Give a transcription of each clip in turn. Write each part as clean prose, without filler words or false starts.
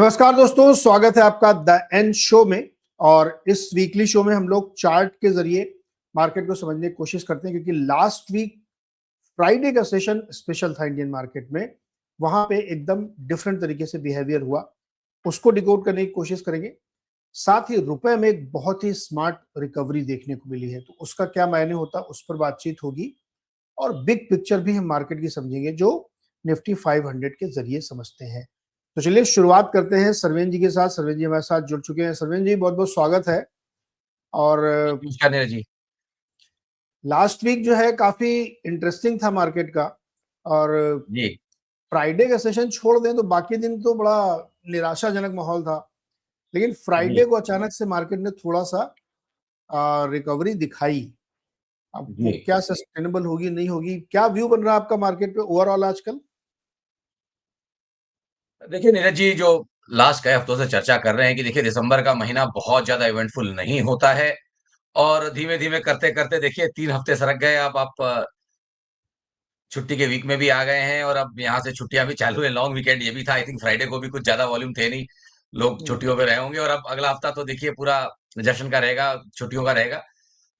नमस्कार दोस्तों, स्वागत है आपका द एंड शो में। और इस वीकली शो में हम लोग चार्ट के जरिए मार्केट को समझने की कोशिश करते हैं, क्योंकि लास्ट वीक फ्राइडे का सेशन स्पेशल था इंडियन मार्केट में। वहां पे एकदम डिफरेंट तरीके से बिहेवियर हुआ, उसको डिकोड करने की कोशिश करेंगे। साथ ही रुपए में एक बहुत ही स्मार्ट रिकवरी देखने को मिली है, तो उसका क्या मायने होता है उस पर बातचीत होगी। और बिग पिक्चर भी हम मार्केट की समझेंगे, जो निफ्टी 500 के जरिए समझते हैं। तो चलिए शुरुआत करते हैं सरवेन जी के साथ। सरवेन जी हमारे साथ जुड़ चुके हैं। सरवेन जी, बहुत बहुत स्वागत है। और नमस्कार नीरज जी। लास्ट वीक जो है काफी इंटरेस्टिंग था मार्केट का। और जी फ्राइडे का सेशन छोड़ दें तो बाकी दिन तो बड़ा निराशाजनक माहौल था। लेकिन फ्राइडे जी को अचानक से मार्केट ने थोड़ा सा रिकवरी दिखाई। अब वो जी क्या सस्टेनेबल होगी नहीं होगी, क्या व्यू बन रहा है आपका मार्केट पे ओवरऑल आजकल? देखिए नीरज जी, जो लास्ट कई हफ्तों से चर्चा कर रहे हैं कि देखिए दिसंबर का महीना बहुत ज्यादा इवेंटफुल नहीं होता है। और धीमे धीमे करते करते देखिए 3 हफ्ते सरक गए। अब आप छुट्टी के वीक में भी आ गए हैं और अब यहाँ से छुट्टियां भी चालू है। लॉन्ग वीकेंड ये भी था। आई थिंक फ्राइडे को भी कुछ ज्यादा वॉल्यूम थे नहीं, लोग हम्म। छुट्टियों पे रहे होंगे। और अब अगला हफ्ता तो देखिए पूरा जश्न का रहेगा, छुट्टियों का रहेगा।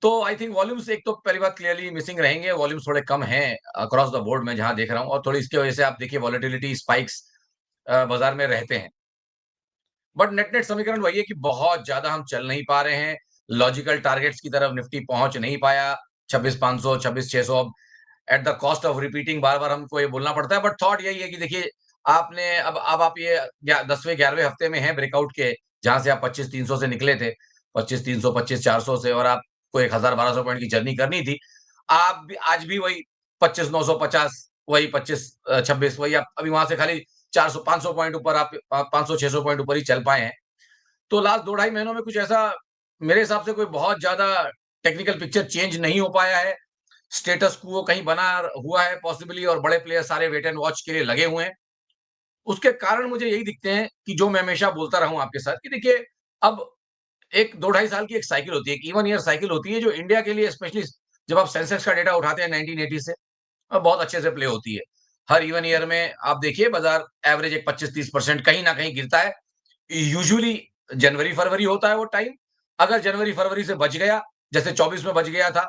तो आई थिंक वॉल्यूम्स एक तो पहली बात क्लियरली मिसिंग रहेंगे। वॉल्यूम्स थोड़े कम हैं अक्रॉस द बोर्ड में जहां देख रहा हूँ। और थोड़ी इसकी वजह से आप देखिए वॉलेटिलिटी स्पाइक्स बाजार में रहते हैं। बट नेट नेट समीकरण वही है कि बहुत ज्यादा हम चल नहीं पा रहे हैं। लॉजिकल टारगेट्स की तरफ निफ्टी पहुंच नहीं पाया। 26,500 26,600। अब at the cost of repeating बार बार हमको ये बोलना पड़ता है, बट थॉट यही है कि देखिए आपने अब आप ये 10वें 11वें हफ्ते में हैं ब्रेकआउट के, जहां से आप 25,300 से निकले थे। 25,300 25,400 से, और आपको 1,000 1200 पॉइंट की जर्नी करनी थी। आप भी आज भी वही 25,950, वही 25 26 वही आप अभी वहां से खाली 400 500 पॉइंट ऊपर, आप 500 600 पॉइंट ऊपर ही चल पाए हैं। तो लास्ट 2 ढाई महीनों में कुछ ऐसा मेरे हिसाब से कोई बहुत ज्यादा टेक्निकल पिक्चर चेंज नहीं हो पाया है। स्टेटस क्वो कहीं बना हुआ है पॉसिबली, और बड़े प्लेयर सारे वेट एंड वॉच के लिए लगे हुए हैं। उसके कारण मुझे यही दिखते हैं कि जो मैं हमेशा बोलता रहा हूं आपके साथ कि देखिए, अब एक 2 ढाई साल की एक साइकिल होती है, एक इवन ईयर साइकिल होती है, जो इंडिया के लिए स्पेशली जब आप सेंसेक्स का डेटा उठाते हैं 1980 से, बहुत अच्छे से प्ले होती है। हर इवन ईयर में आप देखिए बाजार एवरेज एक 25-30% कहीं ना कहीं गिरता है। यूजुअली जनवरी फरवरी होता है वो टाइम। अगर जनवरी फरवरी से बच गया, जैसे 24 में बच गया था,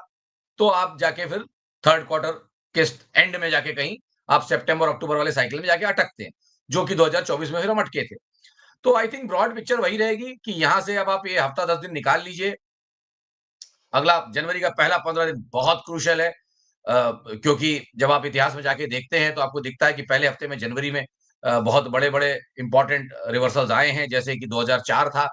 तो आप जाके फिर थर्ड क्वार्टर के एंड में जाके कहीं आप सितंबर अक्टूबर वाले साइकिल में जाके अटकते हैं, जो कि 2024 में फिर हम अटके थे। तो आई थिंक ब्रॉड पिक्चर वही रहेगी कि यहाँ से अब आप ये हफ्ता 10 दिन निकाल लीजिए। अगला जनवरी का पहला 15 दिन बहुत क्रूशियल है। क्योंकि जब आप इतिहास में जाके देखते हैं तो आपको दिखता है कि पहले हफ्ते में जनवरी में बहुत बड़े-बड़े इंपॉर्टेंट रिवर्सल्स आए हैं, जैसे कि 2004 था।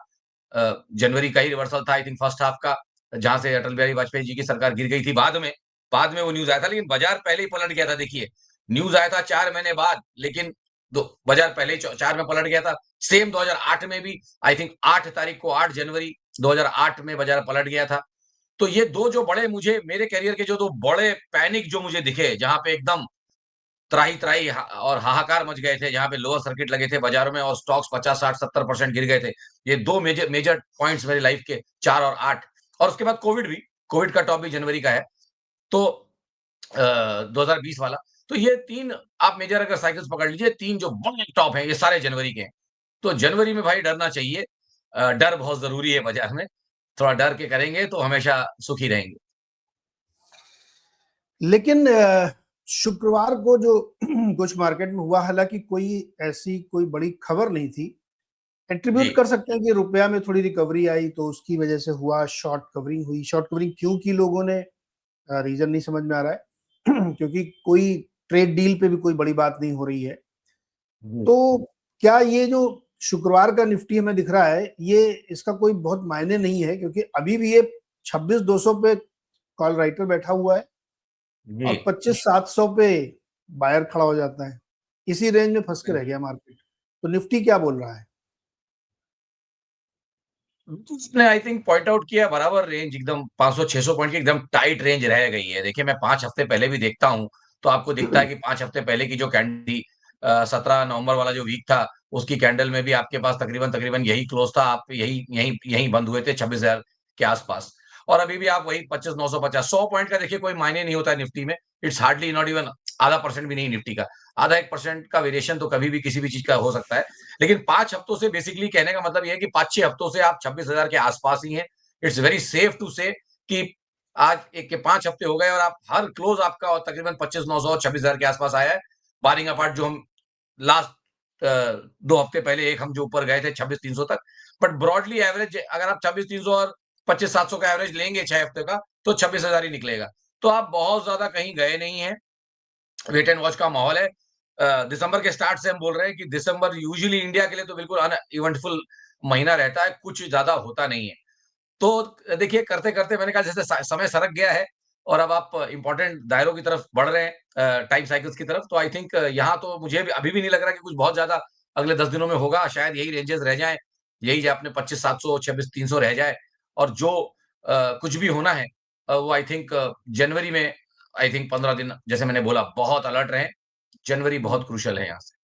जनवरी का ही रिवर्सल था आई थिंक फर्स्ट हाफ का, जहां से अटल बिहारी वाजपेयी जी की सरकार गिर गई थी। बाद में वो न्यूज़ आया था, लेकिन बाजार पहले ही पलट गया था। देखिए, न्यूज़ आया था 4 महीने बाद, लेकिन दो बाजार पहले ही 4 में पलट गया था। सेम 2008 में भी आई थिंक 8 तारीख को 8 जनवरी 2008 में बाजार पलट गया था। तो ये 2 जो बड़े मुझे मेरे करियर के जो 2 बड़े पैनिक जो मुझे दिखे, जहाँ पे एकदम त्राही-त्राही और हाहाकार मच गए थे, जहाँ पे लोअर सर्किट लगे थे बाजारों में और स्टॉक्स 50 60 70% गिर गए थे। ये 2 मेजर मेजर पॉइंट्स मेरी लाइफ के, 4 और 8। और उसके बाद कोविड भी, कोविड का टॉप भी जनवरी का है। तो 2020 वाला। तो ये 3 आप मेजर अगर साइकिल्स पकड़ लीजिए, 3 जो बड़े टॉप हैं, ये सारे जनवरी के हैं। तो जनवरी में भाई डरना चाहिए। डर बहुत ज़रूरी है बाजार में। थोड़ा डर के करेंगे तो हमेशा सुखी रहेंगे। लेकिन शुक्रवार को जो कुछ मार्केट में हुआ, हालांकि कोई ऐसी कोई बड़ी खबर नहीं थी। जी, एट्रीब्यूट कर सकते हैं कि रुपया में थोड़ी रिकवरी आई तो उसकी वजह से हुआ। शॉर्ट कवरिंग हुई। शॉर्ट कवरिंग क्यों की लोगों ने, रीजन नहीं समझ में आ रहा है क्योंकि कोई ट्रेड डील पे भी कोई बड़ी बात नहीं हो रही है। जी। तो क्या ये जो शुक्रवार का निफ्टी हमें दिख रहा है, ये इसका कोई बहुत मायने नहीं है, क्योंकि अभी भी ये 26,200 पे कॉल राइटर बैठा हुआ है जी। और 25,700 पे बायर खड़ा हो जाता है। इसी रेंज में फंस के रह गया मार्केट। तो निफ्टी क्या बोल रहा है? उसने आई थिंक पॉइंट आउट किया, बराबर रेंज एकदम 500-600 पॉइंट की एकदम टाइट रेंज रह गई है। देखिए, मैं 5 हफ्ते पहले भी देखता हूँ, तो आपको दिखता है कि 5 हफ्ते पहले की जो कैंडल थी, 17 नवंबर वाला जो वीक था, उसकी कैंडल में भी आपके पास तकरीबन-तकरीबन यही क्लोज था। आप यही यही यही बंद हुए थे 26,000 के आसपास। और अभी भी आप वही 25,950 100 पॉइंट का देखिए कोई मायने नहीं होता है निफ्टी में। इट्स हार्डली नॉट इवन आधा परसेंट भी नहीं निफ्टी का। आधा 1% का वेरिएशन तो कभी भी किसी भी चीज का हो सकता है। लेकिन 5 हफ्तों से बेसिकली कहने का मतलब ये है कि 5-6 हफ्तों से आप 26,000 के आसपास ही हैं। इट्स वेरी सेफ टू से कि आज एक के 5 हफ्ते हो गए और आप हर क्लोज आपका और तकरीबन 25,900 26,000 के आसपास आया है। बारिंग अपार्ट जो हम लास्ट 2 हफ्ते पहले एक हम जो ऊपर गए थे 26,300 तक। बट ब्रॉडली एवरेज अगर आप 26,300 और 25,700 का एवरेज लेंगे 6 हफ्ते का, तो 26,000 ही निकलेगा। तो आप बहुत ज़्यादा कहीं गए नहीं हैं। वेट एंड वॉच का माहौल है। दिसंबर के स्टार्ट से हम बोल रहे हैं कि दिसंबर यूजुअली इंडिया के लिए तो बिल्कुल अनइवेंटफुल महीना रहता है, कुछ ज़्यादा होता नहीं है। तो देखिए करते-करते मैंने कहा जैसे समय सरक गया है और अब आप इम्पोर्टेंट दायरों की तरफ बढ़ रहे हैं टाइम साइकिल्स की तरफ, तो आई थिंक यहाँ तो मुझे भी अभी भी नहीं लग रहा कि कुछ बहुत ज़्यादा अगले 10 दिनों में होगा। शायद यही रेंजेस रह जाएँ, यही जो अपने 25,700 26,300 रह जाए और जो कुछ भी होना है वो आई थिंक जनवरी में आई थिंक 15 दिन जैसे मैंने बोला बहुत अलर्ट रहें। जनवरी बहुत क्रूशियल है यहाँ से।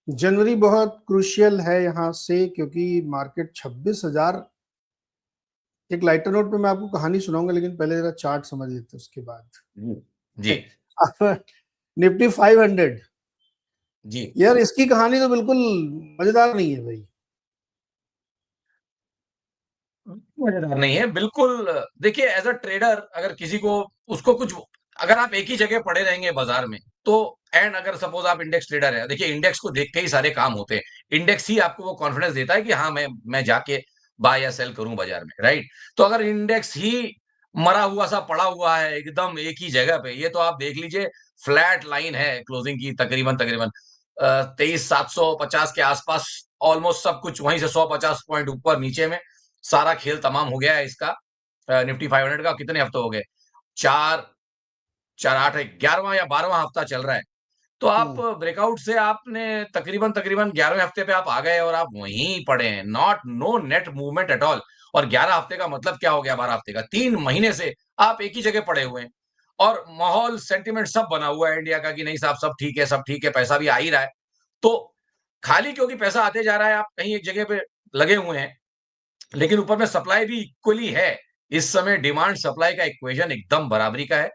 जनवरी बहुत क्रूशियल है यहाँ से क्योंकि मार्केट 26,000। एक लाइटर नोट पे मैं आपको कहानी सुनाऊंगा, लेकिन पहले जरा चार्ट समझ लेते हैं उसके बाद। जी। जी, अब निफ्टी 500, जी। यार इसकी कहानी तो बिल्कुल मजेदार नहीं है भाई। मज़ेदार नहीं है, बिल्कुल देखिए एज़ अ ट्रेडर अगर किसी को उसको कुछ अगर आप एक ही जगह पड़े रहेंगे बाज़ार में, तो एंड अगर सपोज़ आप इंडेक्स ट्रेडर हैं, देखिए इंडेक्स को देख के ही सारे काम होते हैं। इंडेक्स ही आपको वो कॉन्फिडेंस देता है कि हाँ, मैं जाके बाय या सेल करूँ बाज़ार में, राइट? तो अगर इंडेक्स ही मरा हुआ सा पड़ा हुआ है एकदम एक ही जगह पे, ये तो आप देख लीजिए फ्लैट लाइन है क्लोजिंग की तकरीबन-तकरीबन 23,750 के आसपास ऑलमोस्ट सब कुछ वहीं से 150 पॉइंट ऊपर नीचे में सारा खेल तमाम हो गया है इसका निफ्टी 500 का कितने हफ्ते हो गए? 4 4 8 11वां या 12वां हफ्ता चल रहा है। तो आप हम्म। ब्रेकआउट से आपने तकरीबन-तकरीबन 11वें हफ्ते पे आप आ गए और आप वहीं पड़े हैं। Not know net movement at all और 11 हफ्ते का मतलब क्या हो गया 12 हफ्ते का? 3 महीने से आप एक ही जगह पड़े हुए हैं और माहौल सेंटिमेंट सब बना हुआ है इंडिया का कि नहीं साहब सब ठीक है, पैसा भी आ ही रहा है। तो खाली क्योंकि पैसा आते जा रहा है, आप कहीं एक जगह पे लगे हुए हैं लेकिन ऊपर में सप्लाई भी इक्वली है। इस समय डिमांड सप्लाई का इक्वेशन एकदम बराबरी का है।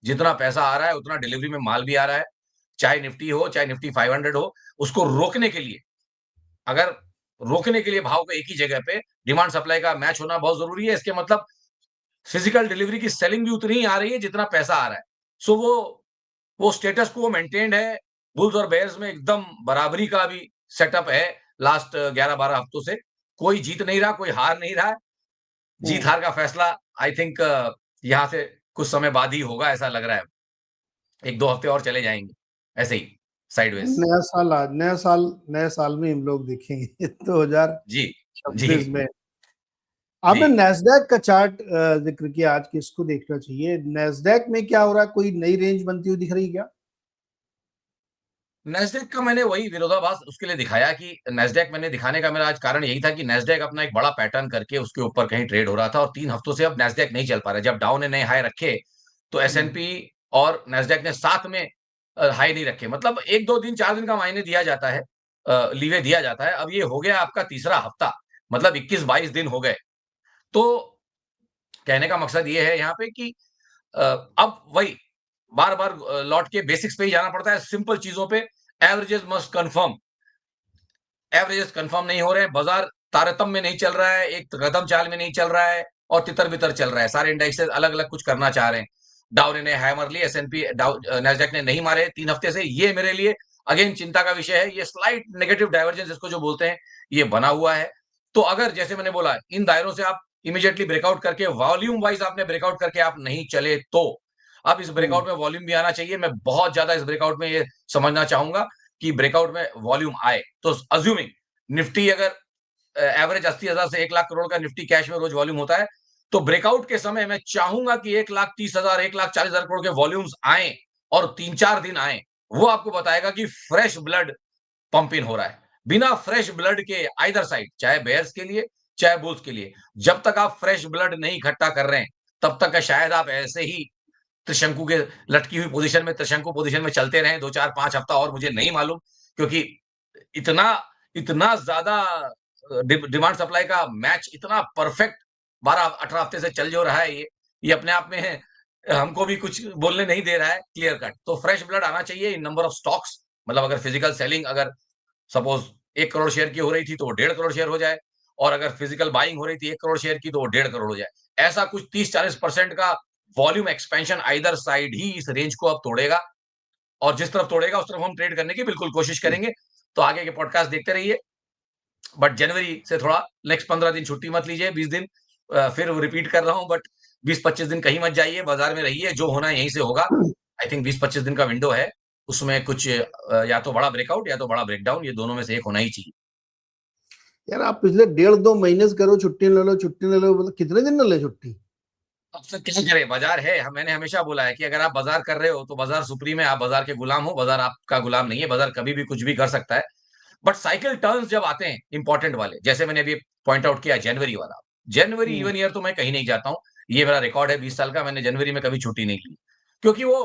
जितना पैसा आ रहा है, उतना डिलीवरी में माल भी आ रहा है। चाहे निफ्टी हो, चाहे निफ्टी 500 हो, उसको रोकने के लिए अगर रोकने के लिए भाव को एक ही जगह पे डिमांड सप्लाई का मैच होना बहुत ज़रूरी है। इसके मतलब फिजिकल डिलीवरी की सेलिंग भी उतनी ही आ रही है जितना पैसा आ रहा है। सो वो स्टेटस को मेंटेन्ड है। बुल्स और बेयर्स में एकदम बराबरी का अभी सेटअप है लास्ट 11-12 हफ्तों से। कोई जीत नहीं रहा, कोई हार नहीं रहा है। हम्म। जीत-हार का फैसला आई थिंक यहाँ से कुछ समय बाद ही होगा ऐसा लग रहा है। 1-2 हफ्ते और चले जाएँगे, ऐसे ही साइडवेज़। नया साल आज, नए साल में हम लोग देखेंगे 2026 जी, जी, में। जी। आपने नैस्डैक का चार्ट जिक्र किया, आज की इसको देखना चाहिए। नैस्डैक में क्या हो रहा है, कोई नई रेंज बनती हुई दिख रही है क्या? नैस्डैक का मैंने वही विरोधाभास उसके लिए दिखाया कि नैस्डैक मैंने दिखाने का मेरा आज कारण यही था कि नैस्डैक अपना एक बड़ा पैटर्न करके उसके ऊपर कहीं ट्रेड हो रहा था और 3 हफ्तों से अब नैस्डैक नहीं चल पा रहा है। जब डाउ ने नए हाई रखे, तो हम्म। एसएनपी और नैस्डैक ने साथ में हाई नहीं रखे। मतलब 1-2 दिन, 4 दिन का मायने दिया जाता है लीवे दिया जाता है। अब ये हो गया आपका तीसरा हफ्ता, मतलब 21-22 दिन हो गए। तो कहने का मकसद ये है यहाँ पे कि अ, अब वही बार-बार लौट के बेसिक्स पे ही जाना पड़ता है, सिंपल चीज़ों पे averages must confirm. Averages confirm नहीं हो रहे हैं, बाजार तारतम्य में नहीं चल रहा है, एक कदम चाल में नहीं चल रहा है और तितर-बितर चल रहा है। सारे इंडेक्सेस अलग-अलग कुछ करना चाह रहे हैं। डाउ ने हैमर ली, एसएनपी नैस्डैक ने नहीं मारे 3 हफ्ते से। ये मेरे लिए अगेन चिंता का विषय है। ये स्लाइट नेगेटिव डाइवर्जेंस इसको जो बोलते हैं, ये बना हुआ है। तो अगर जैसे मैंने बोला इन दायरों से आप इमीडिएटली ब्रेकआउट करके वॉल्यूम वाइज़ आपने ब्रेकआउट करके आप नहीं चले तो, अब इस हम्म। ब्रेकआउट में वॉल्यूम भी आना चाहिए। मैं बहुत ज़्यादा इस ब्रेकआउट में ये समझना चाहूँगा कि ब्रेकआउट में वॉल्यूम आए। तो अज़्यूमिंग निफ्टी अगर एवरेज 80,000 से 1 लाख करोड़ का निफ्टी कैश में रोज वॉल्यूम होता है, तो ब्रेकआउट के समय मैं चाहूँगा कि 1,30,000 1,40,000 करोड़ के वॉल्यूम्स आएँ और 3-4 दिन आएँ। वो आपको बताएगा कि फ्रेश ब्लड पंप इन हो रहा है। बिना फ्रेश ब्लड के आइदर साइड, चाहे बेयर्स के लिए, चाहे बुल्स के लिए, जब तक आप फ्रेश ब्लड नहीं इकट्ठा कर रहे हैं, तब तक शायद आप ऐसे ही त्रिशंकु के लटकी हुई पोज़ीशन में त्रिशंकु पोज़ीशन में चलते रहें 2, 4, 5 हफ्ता और मुझे नहीं मालूम क्योंकि इतना इतना ज़्यादा डिमांड सप्लाई का मैच इतना परफेक्ट 12-18 हफ्ते से चल जो रहा है ये अपने आप में हमको भी कुछ बोलने नहीं दे रहा है क्लियर कट। तो फ्रेश ब्लड आना चाहिए इन नंबर ऑफ स्टॉक्स, मतलब अगर फिजिकल सेलिंग अगर सपोज 1 करोड़ शेयर की हो रही थी तो वो 1.5 करोड़ शेयर हो जाए, और अगर फिजिकल बाइंग हो रही थी 1 करोड़ शेयर की तो वो 1.5 करोड़ हो जाए। ऐसा कुछ 30-40% का वॉल्यूम एक्सपेंशन आइदर साइड ही इस रेंज को अब तोड़ेगा, और जिस तरफ तोड़ेगा उस तरफ हम ट्रेड करने की बिल्कुल कोशिश करेंगे। तो आगे के पॉडकास्ट देखते रहिए। बट जनवरी से थोड़ा नेक्स्ट 15 दिन छुट्टी मत लीजिए, 20 दिन, फिर रिपीट कर रहा हूँ, बट 20-25 दिन कहीं मत जाइए, बाजार में रहिए, जो होना है यहीं से होगा। आई थिंक 20-25 दिन का विंडो है, उसमें कुछ या तो बड़ा ब्रेकआउट या तो बड़ा ब्रेकडाउन, ये दोनों में से एक होना ही चाहिए। यार आप पिछले 1.5-2 महीने से करो छुट्टी ले लो, छुट्टी ले लो, मतलब कितने दिन न ले छुट्टी? अब सर क्या करें, बाजार है। मैंने हमेशा बोला है कि अगर आप बाजार कर रहे हो तो बाजार सुप्रीम है, आप बाजार के गुलाम हो, बाजार आपका गुलाम नहीं है। बाजार कभी भी कुछ भी कर सकता है, बट साइकिल टर्न्स जब आते हैं इंपॉर्टेंट वाले, जैसे मैंने अभी पॉइंट आउट किया जनवरी वाला, जनवरी हम्म, इवन ईयर तो मैं कहीं नहीं जाता हूँ। ये मेरा रिकॉर्ड है 20 साल का, मैंने जनवरी में कभी छुट्टी नहीं ली, क्योंकि वो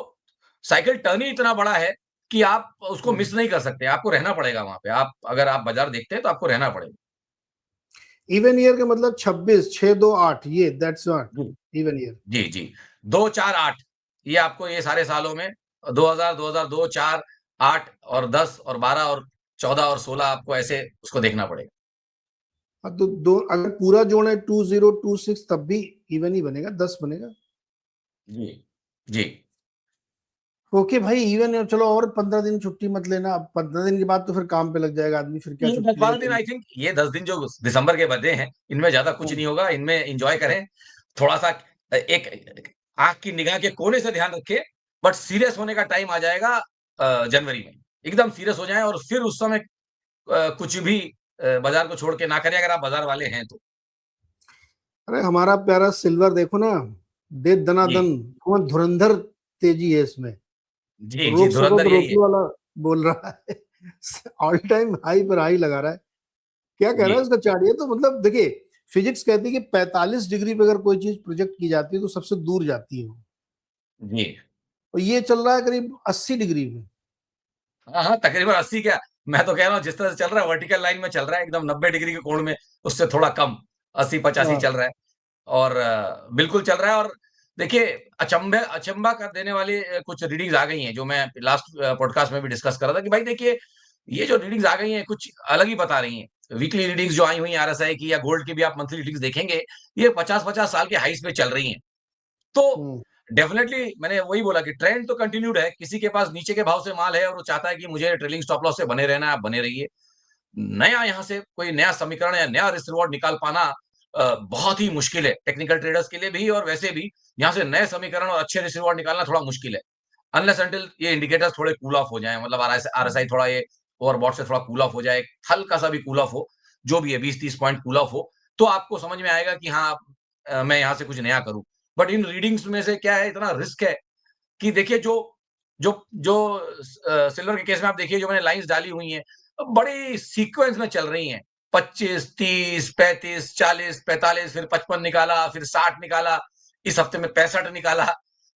साइकिल टर्न ही इतना बड़ा है कि आप उसको हम्म। मिस नहीं कर सकते। आपको रहना पड़ेगा वहां पे। आप अगर आप बाजार देखते हैं तो आपको रहना पड़ेगा। इवन ईयर का मतलब 26, 6, 2, 8, ये दैट्स नॉट जी इवन ईयर। जी जी। 2 4 8, ये आपको ये सारे सालों में 2000, 2002, 4, 8 और 10 और 12 और 14 और 16 आपको ऐसे उसको देखना पड़ेगा। हाँ तो दो अगर पूरा जोड़े 2026 तब भी इवन ही बनेगा, 10 बनेगा। जी जी। ओके भाई, इवन है, चलो और 15 दिन छुट्टी मत लेना। अब 15 दिन के बाद तो फिर काम पे लग जाएगा आदमी, फिर क्या ये छुट्टी 10-12 दिन, लेगा। आई थिंक ये 10 दिन जो दिसंबर के बचे हैं, इनमें ज्यादा कुछ नहीं होगा। इनमें एंजॉय करें, थोड़ा सा एक आंख की निगाह के कोने से ध्यान रखें, बट सीरियस होने का टाइम आ जाएगा जनवरी में। एकदम सीरियस हो जाएं, और फिर उस समय कुछ भी बाजार को छोड़ के ना करें, अगर आप बाजार वाले हैं तो। अरे हमारा प्यारा सिल्वर देखो ना, दे जी दनादन, कौन धुरंधर तेजी है इसमें। जी जी, रोक सको धुरंधर तो यही है। रोकने वाला बोल रहा है। ऑल टाइम हाई पर हाई लगा रहा है। क्या कह रहा जी है उसका चार्ट? ये तो मतलब देखिए, फिजिक्स कहती है कि 45 डिग्री पे अगर कोई चीज प्रोजेक्ट की जाती है तो सबसे दूर जाती है वो। जी। और ये चल रहा है करीब 80 डिग्री पे। हाँ हाँ, तकरीबन 80 क्या, मैं तो कह रहा हूँ जिस तरह से चल रहा है वर्टिकल लाइन में चल रहा है, एकदम 90 डिग्री के कोण में, उससे थोड़ा कम 80-85 हाँ। चल रहा है। और बिल्कुल चल रहा है। और देखिए, अचंभा कर देने वाली कुछ रीडिंग्स आ गई हैं, जो मैं लास्ट पॉडकास्ट में भी डिस्कस कर रहा था कि भाई देखिए, ये जो रीडिंग्स आ गई हैं कुछ अलग ही बता रही हैं। वीकली रीडिंग्स जो आई हुई हैं आरएसआई की या गोल्ड की भी आप मंथली रीडिंग्स देखेंगे, ये 50-50 साल के हाईस पे चल रही हैं। तो हम्म। डेफिनेटली मैंने वही बोला कि ट्रेंड तो कंटिन्यूड है। किसी के पास नीचे के भाव से माल है और वो चाहता है कि मुझे ट्रेलिंग स्टॉप लॉस से बने रहना है, आप बने रहिए। नया यहाँ से कोई नया समीकरण या नया रिस्क रिवॉर्ड निकाल पाना बहुत ही मुश्किल है, टेक्निकल ट्रेडर्स के लिए भी और वैसे भी। यहाँ से नए समीकरण और अच्छे रिस्क रिवॉर्ड निकालना थोड़ा मुश्किल है, अनलेस अंटिल ये इंडिकेटर्स थोड़े कूल ऑफ हो जाएं, मतलब आरएसआई थोड़ा ये ओवरबॉट से थोड़ा कूल ऑफ हो जाए, हल्का सा भी कूल ऑफ हो, जो भी है 20-30 पॉइंट कूल ऑफ हो, तो आपको समझ में आएगा कि हाँ, मैं यहाँ से कुछ नया करूं। बट इन रीडिंग्स में से क्या है, इतना रिस्क है कि देखिए, जो जो जो सिल्वर के केस में आप देखिए, जो मैंने लाइंस डाली हुई हैं, बड़ी सीक्वेंस में चल रही हैं। 25, 30, 35, 40, 45, फिर 55 निकाला, फिर 60 निकाला, इस हफ्ते में 65 निकाला।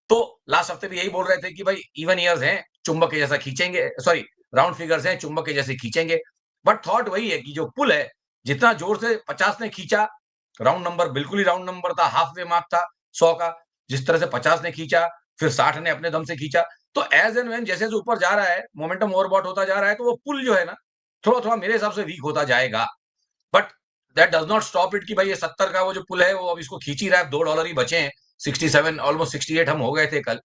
तो लास्ट हफ्ते भी यही बोल रहे थे कि भाई इवन ईयर्स हैं, चुंबक के जैसा खींचेंगे, सॉरी, राउंड फिगर्स हैं, चुंबक के जैसे खींचेंगे। बट थॉट वही है कि जो पुल है, जितना जोर से 50 ने खींचा, राउंड नंबर बिल्कुल ही राउंड नंबर था, हाफ वे मार्क था 100 का। जिस तरह से 50 ने खींचा, फिर 60 ने अपने दम से खींचा। तो एज एंड व्हेन जैसे-जैसे ऊपर जा रहा है, मोमेंटम ओवरबॉट होता जा रहा है, तो वो पुल जो है ना, थोड़ा-थोड़ा मेरे हिसाब से वीक होता जाएगा। But that does not stop it कि भाई ये 70 का वो जो पुल है, वो अब इसको खींच ही रहा है। $2 ही बचे हैं। 67, ऑलमोस्ट 68 हम हो गए थे कल।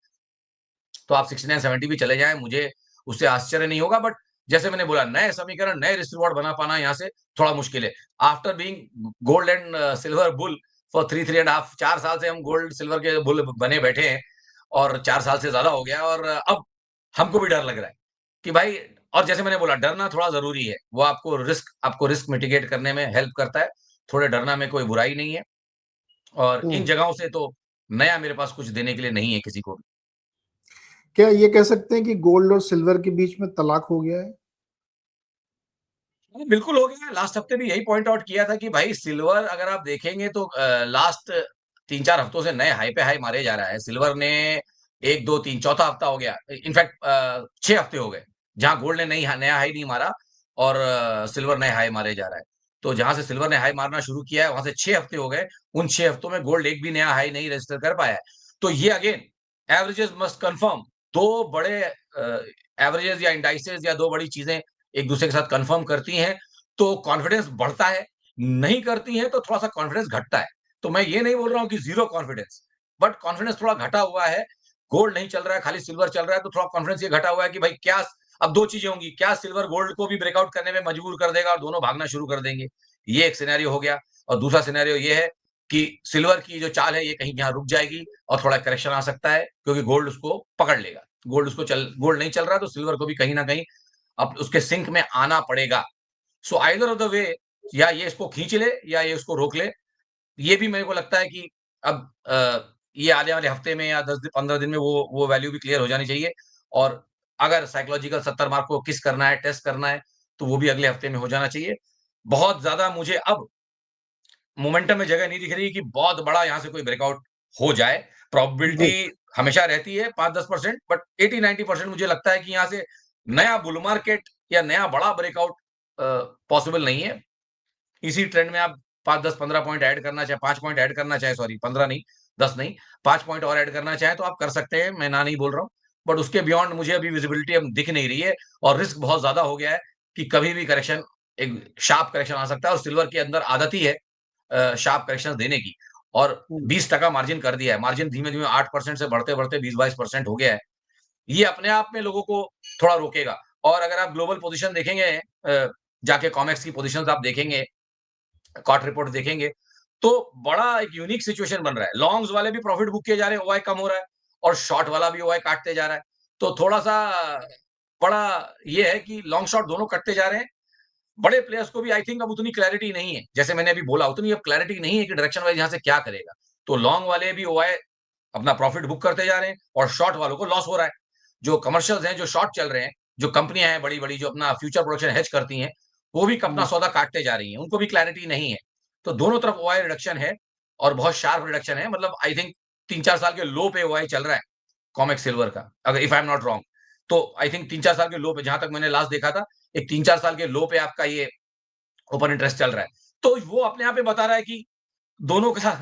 तो आप 69-70 भी चले जाएँ, मुझे उससे आश्चर्य नहीं होगा। बट जैसे मैंने बोला, नए समीकरण, नए रिस्क रिवॉर्ड बना पाना यहाँ से थोड़ा मुश्किल है। After being gold and silver bull for 3 and half, 4 साल से हम गोल्ड सिल्वर के बुल बने बैठे हैं, और 4 साल से ज़्यादा हो गया, और अब हमको भी डर लग रहा है कि भाई, और जैसे मैंने बोला, डरना थोड़ा ज़रूरी है। वो आपको रिस्क मिटिगेट करने में हेल्प करता है। थोड़े डरना में कोई बुराई नहीं है, और इन हम्म। जगहों से तो नया मेरे पास कुछ देने के लिए नहीं है किसी को भी। क्या ये कह सकते हैं कि गोल्ड और सिल्वर के बीच में तलाक हो गया है? बिल्कुल हो गया है। लास्ट हफ्ते भी यही पॉइंट आउट किया था कि भाई सिल्वर अगर आप देखेंगे तो लास्ट 3-4 हफ्तों से नए हाई पे हाई मारे जा रहा है। सिल्वर ने 1, 2, 3 चौथा हफ्ता हो गया। इनफैक्ट 6 हफ्ते हो गए, जहाँ गोल्ड ने नया हाई नहीं मारा, और सिल्वर नए हाई मारे जा रहा है। तो जहाँ से सिल्वर ने हाई मारना शुरू किया है, वहाँ से 6 हफ्ते हो गए। उन 6 हफ्तों में गोल्ड एक भी नया हाई नहीं रजिस्टर कर पाया है। तो ये अगेन एवरेजेस मस्ट कंफर्म। 2 बड़े एवरेजेस या इंडाइसेस या 2 बड़ी चीज़ें एक दूसरे के साथ कंफर्म करती हैं, तो कॉन्फिडेंस बढ़ता है, नहीं करती हैं तो थोड़ा-सा कॉन्फिडेंस घटता है। तो मैं ये नहीं बोल रहा हूँ कि ज़ीरो कॉन्फिडेंस, बट कॉन्फिडेंस थोड़ा घटा हुआ है, गोल्ड नहीं चल रहा है, खाली सिल्वर चल रहा है, तो थोड़ा कॉन्फिडेंस ये घटा हुआ है कि भाई क्या अब 2 चीज़ें होंगी, क्या सिल्वर गोल्ड को भी ब्रेकआउट करने में मजबूर कर देगा और दोनों भागना शुरू कर देंगे? ये एक सिनेरियो हो गया और दूसरा सिनेरियो ये है कि सिल्वर की जो चाल है ये कहीं यहाँ रुक जाएगी और थोड़ा करेक्शन आ सकता है क्योंकि गोल्ड उसको पकड़ लेगा। गोल्ड नहीं चल रहा है तो सिल्वर को भी कहीं न कहीं अब उसके सिंक में आना पड़ेगा। So either of the way या ये इसको खींच ले या ये उसको रोक ले। ये भी मेरे को लगता है कि अब ये आने वाले हफ्ते में या 10 दिन 15 दिन में वो वैल्यू भी क्लियर हो जानी चाहिए और अगर साइकोलॉजिकल 70 मार्क को किस करना है, टेस्ट करना है, तो वो भी अगले हफ्ते में हो जाना चाहिए। बहुत ज़्यादा मुझे अब मोमेंटम में जगह नहीं दिख रही कि बहुत बड़ा यहाँ से कोई ब्रेकआउट हो जाए। जी। प्रोबेबिलिटी हमेशा रहती है 5-10% बट 80-90% मुझे लगता है कि यहाँ से नया बुल मार्केट या नया बड़ा ब्रेकआउट अ, पॉसिबल नहीं है। इसी ट्रेंड में आप 5, 10, 15 पॉइंट ऐड करना चाहें 5 पॉइंट ऐड करना चाहें सॉरी 15 नहीं, 10 नहीं, 5 पॉइंट और ऐड करना चाहें तो आप कर सकते हैं, मैं ना नहीं बोल रहा हूँ। बट उसके बियॉन्ड मुझे अभी विजिबिलिटी अब दिख नहीं रही है और रिस्क बहुत ज़्यादा हो गया है कि कभी भी करेक्शन एक शार्प करेक्शन आ सकता है और सिल्वर के अंदर आदत ही है शार्प करेक्शंस देने की और हुँ, 20% मार्जिन कर दिया है। मार्जिन धीमे-धीमे 8% से बढ़ते-बढ़ते 20-22% हो गया है। ये अपने आप में लोगों को थोड़ा रोकेगा और अगर आप ग्लोबल पोज़ीशन देखेंगे जाके कॉमेक्स की पोज़ीशंस आप देखेंगे कॉट रिपोर्ट देखेंगे, तो बड़ा एक यूनिक सिचुएशन बन रहा है। लॉन्ग्स वाले भी प्रॉफिट बुक किए जा रहे हैं, ओआई कम हो रहा है और शॉर्ट वाला भी ओआई काटते जा रहा है। तो थोड़ा-सा बड़ा ये है कि लॉन्ग शॉर्ट दोनों कटते जा रहे हैं। बड़े प्लेयर्स को भी आई थिंक अब उतनी क्लैरिटी नहीं है। जैसे मैंने अभी बोला, उतनी अब क्लैरिटी नहीं है कि डायरेक्शन वाइज़ यहाँ से क्या करेगा। तो लॉन्ग वाले भी ओआई अपना प्रॉफिट बुक करते जा रहे हैं और शॉर्ट वालों को लॉस हो रहा है। जो कमर्शियल्स हैं, जो शॉर्ट चल रहे हैं, जो कंपनियाँ हैं बड़ी-बड़ी जो अपना फ्यूचर प्रोडक्शन हेज करती हैं, वो भी अपना हुँ, सौदा काटते जा रही हैं। उनको भी क्लैरिटी नहीं है। तो दोनों तरफ ओआई रिडक्शन है और बहुत शार्प रिडक्शन है। मतलब आई थिंक 3-4 साल के लो पे ओआई चल रहा है, कॉमेक्स सिल्वर का, अगर if I am not wrong. तो आई थिंक 3-4 साल के लो पे जहाँ तक मैंने लास्ट देखा था, एक 3-4 साल के लो पे आपका ये ओपन इंटरेस्ट चल रहा है। तो वो अपने आप में बता रहा है कि दोनों का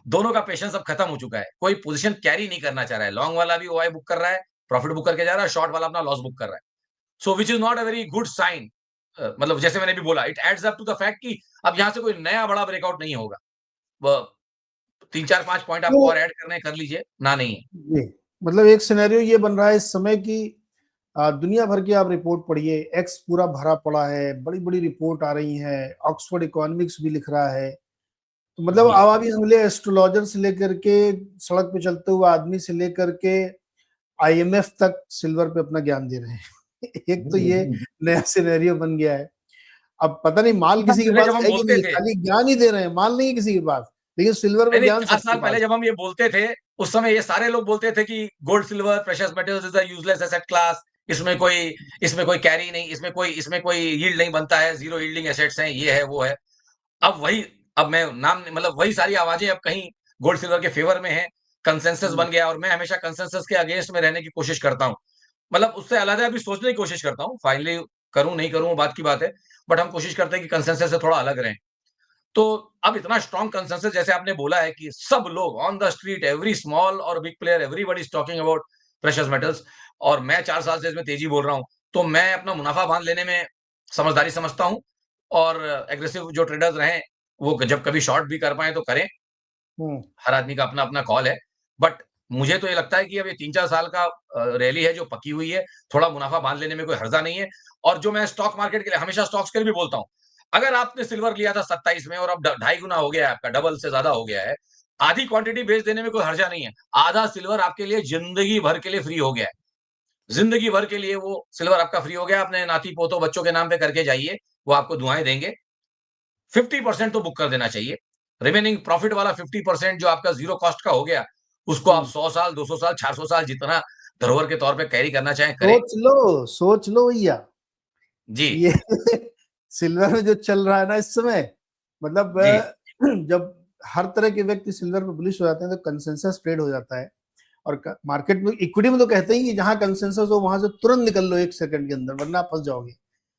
दोनों का पेशेंस अब खत्म हो चुका है। कोई पोज़ीशन कैरी नहीं करना चाह रहा है। लॉन्ग वाला भी ओआई बुक कर रहा है, प्रॉफिट बुक करके जा रहा है, शॉर्ट वाला अपना लॉस बुक कर रहा है। So which is not a very good sign मतलब जैसे मैंने अभी बोला, it adds up to the fact कि अब यहाँ से कोई नया बड़ा ब्रेकआउट नहीं होगा। व 3, 4, 5 पॉइंट तो आपको और ऐड करने हैं, कर लीजिए, ना नहीं है। जी, मतलब एक सिनेरियो ये बन रहा है इस समय कि दुनिया भर की आप रिपोर्ट पढ़िए, एक्स पूरा भरा पड़ा है, बड़ी-बड़ी रिपोर्ट आ रही हैं, ऑक्सफोर्ड इकोनॉमिक्स भी लिख रहा है। तो मतलब जी। अब आप ये समझ लीजिए एस्ट्रोलॉजर से लेकर के सड़क पे चलते हुए आदमी से लेकर के आईएमएफ तक सिल्वर पे अपना ज्ञान दे रहे हैं। एक तो ये नया सिनेरियो बन गया है। अब पता नहीं माल किसी के पहले पास जब हम है कि नहीं बोलते है, थे खाली ज्ञान ही दे रहे हैं, माल नहीं है किसी के पास। लेकिन सिल्वर नहीं, में नहीं ज्ञान 4 सबके साल पास पहले जब हम ये बोलते थे, उस समय ये सारे लोग बोलते थे कि gold, silver, precious metals is a useless asset class. इसमें कोई कैरी नहीं, इसमें कोई यील्ड नहीं बनता है, ज़ीरो यील्डिंग एसेट्स हैं, ये है, वो है। अब वही अब मैं नाम मतलब वही सारी आवाज़ें अब कहीं गोल्ड सिल्वर के फ़ेवर में हैं, कंसेंसस है। बन गया और मैं हमेशा कंसेंसस के अगेंस्ट में रहने की कोशिश करता हूँ। मतलब उससे अलग-अलग भी सोचने की कोशिश करता हूँ, फाइनली करूँ, नहीं करूँ, वो बात की बात है। बट हम कोशिश करते हैं कि कंसेंसस से थोड़ा अलग रहें। तो अब इतना स्ट्रॉन्ग कंसेंसस जैसे आपने बोला है कि सब लोग on the street every small और big player everybody is talking about precious metals और मैं 4 साल से इसमें तेज़ी बोल रहा हूँ। तो मैं अपना मुनाफ़ा बाँध लेने में समझदारी समझता हूँ और एग्रेसिव जो ट्रेडर्स रहें, वो जब कभी शॉर्ट भी कर पाएँ तो करें। हुँ, हर आदमी का अपना-अपना कॉल है। बट मुझे तो ये लगता है कि अब ये 3-4 साल का रैली है जो पकी हुई है, थोड़ा मुनाफ़ा बाँध लेने में कोई हर्जा नहीं है। और जो मैं स्टॉक मार्केट के लिए हमेशा स्टॉक्स के लिए भी बोलता हूँ, अगर आपने सिल्वर लिया था 27 में और अब ढ ढाई गुना हो गया है आपका, डबल से ज़्यादा हो गया है, आधी क्वांटिटी बेच देने में कोई हर्जा नहीं है। आधा सिल्वर आपके लिए ज़िंदगी भर के लिए फ्री हो गया है। ज़िंदगी भर के लिए वो सिल्वर आपका फ्री हो गया, अपने नाती-पोतों, बच्चों के नाम पे करके जाइए, वो आपको दुआएँ देंगे। 50% तो बुक कर देना चाहिए। रिमेनिंग प्रॉफिट वाला 50% जो आपका ज़ीरो कॉस्ट का हो गया, उसको आप हुँ। 100 साल, 200 साल, 400 साल जितना धरोहर के तौर पे कैरी करना चाहें करें। सोच लो भैया, जी, ये सिल्वर में जो चल रहा है ना इस समय, मतलब जी। जब हर तरह के व्यक्ति सिल्वर पे बुलिश हो जाते हैं, तो कंसेंसस ट्रेड हो जाता है और क मार्केट में इक्विटी में तो कहते ही कि जहाँ कंसेंसस हो वहाँ से तुरंत निकल लो 1 सेकंड के अंदर वरना आप फँस जाओगे।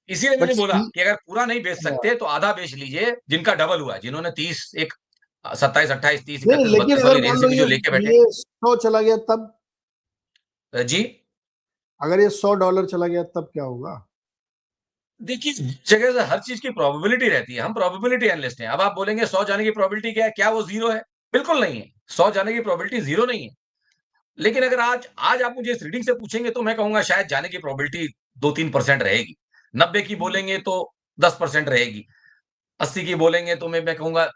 इसीलिए बट मैंने बोला सिल कि अगर पूरा नहीं बेच हाँ, सकते तो आधा बेच लीजिए, जिनका डबल हुआ है। जिन्होंने 30 27, 28, 30, नहीं 31, लेकिन 32 अगर वाली रेंज मान से लो भी जो लेके बैठे ये 100 चला गया तब? जी? अगर ये $100 चला गया तब क्या होगा? देखिए, जगह से हर चीज़ की प्रोबेबिलिटी रहती है, हम प्रोबेबिलिटी एनालिस्ट हैं। अब आप बोलेंगे 100 जाने की प्रोबेबिलिटी क्या है? क्या वो 0 है? बिल्कुल नहीं है। 100 जाने की प्रोबेबिलिटी 0 नहीं है। लेकिन अगर आज आज आप मुझे इस रीडिंग से पूछेंगे तो मैं कहूँगा शायद जाने की प्रोबेबिलिटी 2-3% रहेगी। 90 की बोलेंगे तो 10% रहेगी। 80 की बोलेंगे तो मैं कहूँगा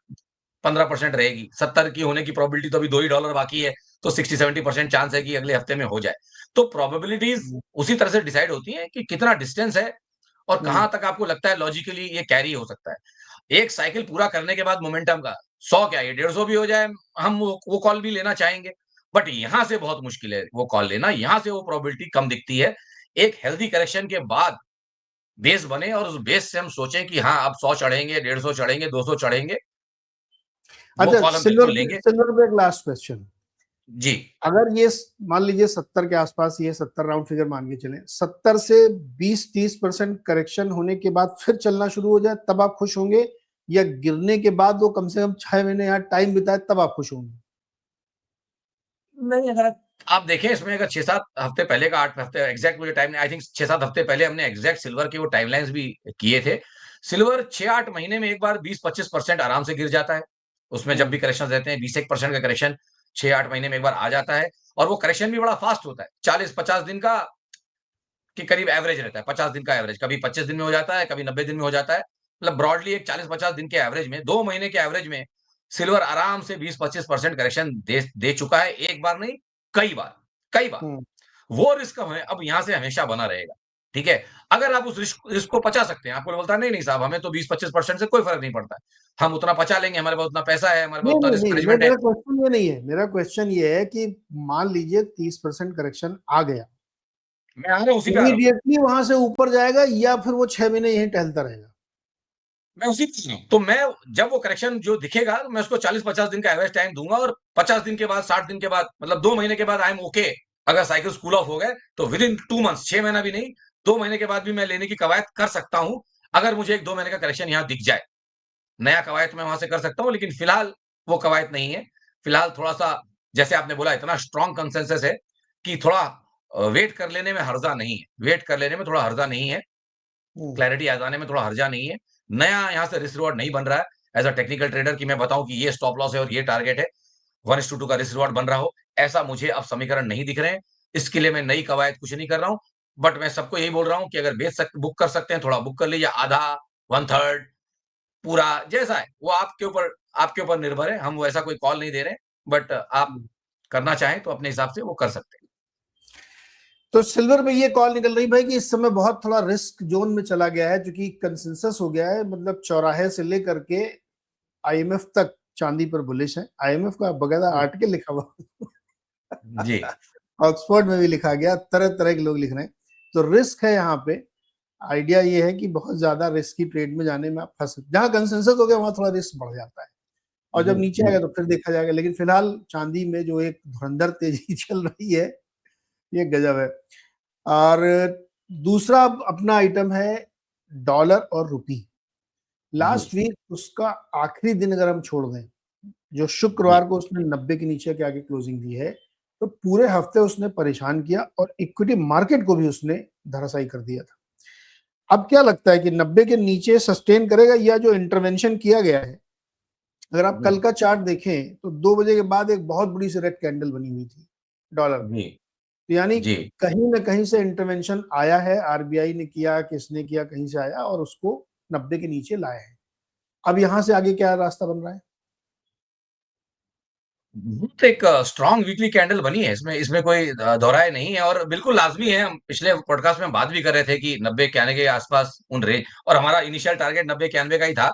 15% रहेगी। 70 की होने की प्रोबेबिलिटी तो अभी $2 ही बाकी है, तो 60-70% चांस है कि अगले हफ्ते में हो जाए। तो प्रोबेबिलिटीज़ हुँ, उसी तरह से डिसाइड होती हैं कि कितना डिस्टेंस है और हुँ, कहाँ तक आपको लगता है लॉजिकली ये कैरी हो सकता है। एक साइकिल पूरा करने के बाद मोमेंटम का 100 क्या ये 150 भी हो जाए, हम वो कॉल भी लेना चाहेंगे। बट यहाँ से बहुत मुश्किल है वो कॉल लेना, यहाँ से वो प्रोबेबिलिटी कम दिखती है। एक हेल्दी करेक्शन के बाद बेस बने और उस बेस से हम सोचें कि हाँ, अब 100 चढ़ेंगे, 150 चढ़ेंगे, 200 चढ़ेंगे, वो अच्छा, कॉल हम बिल्कुल लेंगे। सिल्वर पे एक लास्ट क्वेश्चन। जी। अगर ये मान लीजिए 70 के आसपास, ये 70 राउंड फिगर मान के चले, 70 से 20-30% करेक्शन होने के बाद फिर चलना शुरू हो जाए तब आप खुश होंगे, या गिरने के बाद वो कम से कम 6 महीने यहाँ टाइम बिताए तब आप खुश होंगे? नहीं, अगर आप देखें इसमें अगर 6-7 हफ्ते पहले का 8 हफ्ते एग्ज़ैक्ट मुझे टाइम आई थिंक 6-7 हफ्ते पहले हमने एग्ज़ैक्ट सिल्वर के वो टाइमलाइन्स भी किए थे। सिल्वर 6-8 महीने में एक बार 20-25% आराम से गिर जाता है। उसमें जब भी हम्म, करेक्शंस रहते हैं 20-1% का करेक्शन 6-8 महीने में एक बार आ जाता है और वो करेक्शन भी बड़ा फ़ास्ट होता है। 40-50 दिन का के करीब एवरेज रहता है, 50 दिन का एवरेज, कभी 25 दिन में हो जाता है, कभी 90 दिन में हो जाता है। मतलब ब्रॉडली एक 40-50 दिन के एवरेज में, 2 महीने के एवरेज में सिल्वर आराम से 20-25% करेक्शन दे दे चुका है, एक बार नहीं, कई बार, कई बार। हम्म, वो रिस्क हमें अब यहाँ से हमेशा बना रहेगा, ठीक है? अगर आप उस रिस्क रिस्क को पचा सकते हैं, आपको बोलता है नहीं, नहीं साहब हमें तो 20-25% से कोई फ़र्क नहीं पड़ता है। हम उतना पचा लेंगे, हमारे पास उतना पैसा है, हमारे पास नहीं उतना नहीं रिस्क नहीं, मैनेजमेंट है। मेरा क्वेश्चन ये नहीं है, मेरा क्वेश्चन ये है कि मान लीजिए 30% करेक्शन आ गया, मैं आ रहा हूँ, उसी पे आ रहा हूँ। इमीडिएटली वहां से ऊपर जाएगा या फिर वो 6 महीने यहीं टहलता रहेगा? मैं उसी पे हूँ। तो मैं जब वो करेक्शन जो दिखेगा, तो मैं उसको 40-50 दिन का एवरेज टाइम दूँगा और 50 दिन के बाद, 60 दिन के बाद मतलब 2 महीने के बाद आई एम ओके। अगर साइकिल्स कूल ऑफ हो गए, तो विदिन 2 मंथ्स 6 महीना भी नहीं, 2 महीने के बाद भी मैं लेने की कवायद कर सकता हूँ, अगर मुझे 1-2 महीने का करेक्शन यहाँ दिख जाए। नया कवायद मैं वहाँ से कर सकता हूँ, लेकिन फिलहाल वो कवायद नहीं है। फिलहाल थोड़ा-सा जैसे आपने बोला इतना स्ट्रॉन्ग कंसेंसस है कि थोड़ा वेट कर लेने में हर्जा नहीं है। वेट कर लेने में थोड़ा हर्जा नहीं है। हम्म, क्लैरिटी आ जाने में थोड़ा हर्जा नहीं है। नया यहाँ से रिस्क रिवार्ड नहीं बन रहा है। एज़ अ टेक्निकल ट्रेडर कि मैं बताऊँ कि ये स्टॉप लॉस है और ये टारगेट है, 1:2 का रिस्क रिवार्ड बन रहा हो, ऐसा मुझे अब समीकरण नहीं दिख रहे हैं। इसके लिए मैं नई कवायद कुछ नहीं कर रहा हूँ। बट मैं सबको यही बोल रहा हूँ कि अगर बुक कर सकते हैं, थोड़ा बुक कर लीजिए आधा, 1/3 पूरा जैसा है, वो आपके ऊपर निर्भर है। हम वैसा कोई कॉल नहीं दे रहे हैं, बट आप हम्म। करना चाहें तो अपने हिसाब से वो कर सकते हैं। तो सिल्वर में ये कॉल निकल रही भाई कि इस समय बहुत थोड़ा रिस्क जोन में चला गया है, क्योंकि कंसेंसस हो गया है, मतलब चौराहे से लेकर के आईएमएफ तक चांदी पर बुलिश है। आईएमएफ का बकायदा हुँ। आर्टिकल लिखा हुआ जी। ऑक्सफोर्ड में भी लिखा गया, तरह तरह के लोग लिख रहे हैं। तो रिस्क है यहाँ पे। आइडिया ये है कि बहुत ज्यादा रिस्की ट्रेड में जाने में आप फंस, जहां कंसेंसस हो गया वहां थोड़ा रिस्क बढ़ जाता है, और जी, जब नीचे जी। आएगा तो फिर देखा जाएगा। लेकिन फिलहाल चांदी में जो एक धुरंधर तेजी चल रही है, ये गजब है। और दूसरा अपना आइटम है डॉलर और रुपी। जी, लास्ट वीक उसका आखिरी दिन अगर हम छोड़ दें, जो जी। शुक्रवार को उसने 90 के नीचे के आगे क्लोजिंग दी है, तो पूरे हफ्ते उसने परेशान किया और इक्विटी मार्केट को भी उसने धराशायी कर दिया था। अब क्या लगता है कि 90 के नीचे सस्टेन करेगा, या जो इंटरवेंशन किया गया है, अगर आप जी, कल का चार्ट देखें तो 2 बजे के बाद एक बहुत बड़ी सी रेड कैंडल बनी हुई थी डॉलर में। जी, तो यानी जी। कहीं न कहीं से इंटरवेंशन आया है, आरबीआई ने किया, किसने किया, कहीं से आया और उसको 90 के नीचे लाया है। अब यहाँ से आगे क्या रास्ता बन रहा है? वो तो एक स्ट्रॉन्ग वीकली कैंडल बनी है, इसमें इसमें कोई दोहराय नहीं है और बिल्कुल लाज़मी है। हम पिछले पॉडकास्ट में बात भी कर रहे थे कि 90-91 के आसपास उन रेंज और हमारा इनिशियल टारगेट 90-91 का ही था।